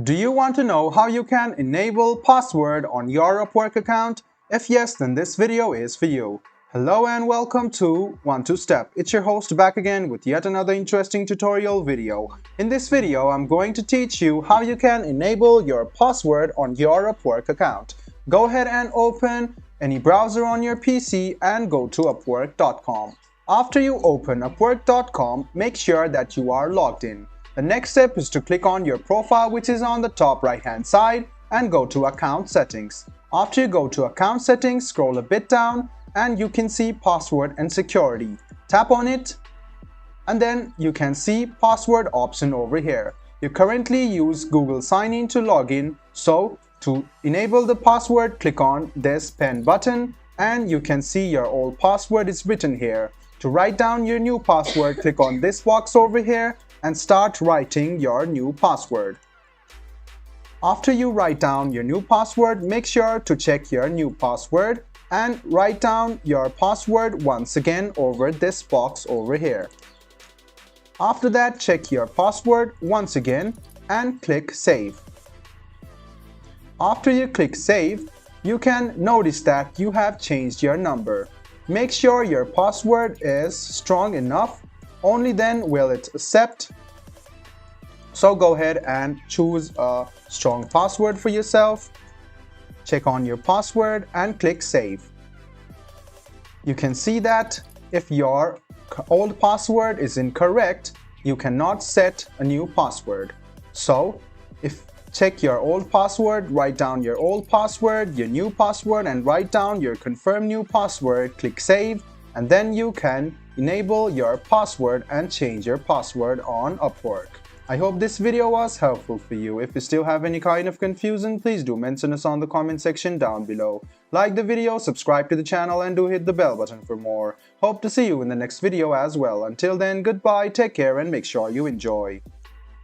Do you want to know how you can enable password on your Upwork account? If yes, then this video is for you. Hello and welcome to 1-2-Step. It's your host back again with yet another interesting tutorial video. In this video, I'm going to teach you how you can enable your password on your Upwork account. Go ahead and open any browser on your PC and go to upwork.com. After you open upwork.com, make sure that you are logged in. The next step is to click on your profile, which is on the top right hand side, and go to account settings. After you go to account settings, scroll a bit down and you can see password and security. Tap on it and then you can see password option over here. You currently use Google Sign In to log in, so to enable the password, click on this pen button and you can see your old password is written here. To write down your new password, click on this box over here and start writing your new password. After you write down your new password, make sure to check your new password and write down your password once again over this box over here. After that, check your password once again and click save. After you click save, you can notice that you have changed your number. Make sure your password is strong enough, only then will it accept. So go ahead and choose a strong password for yourself. Check on your password and click save. You can see that if your old password is incorrect, you cannot set a new password. So check your old password, write down your old password, your new password, and write down your confirm new password, click save, and then you can enable your password and change your password on Upwork. I hope this video was helpful for you. If you still have any kind of confusion, please do mention us on the comment section down below. Like the video, subscribe to the channel, and do hit the bell button for more. Hope to see you in the next video as well. Until then, goodbye, take care, and make sure you enjoy.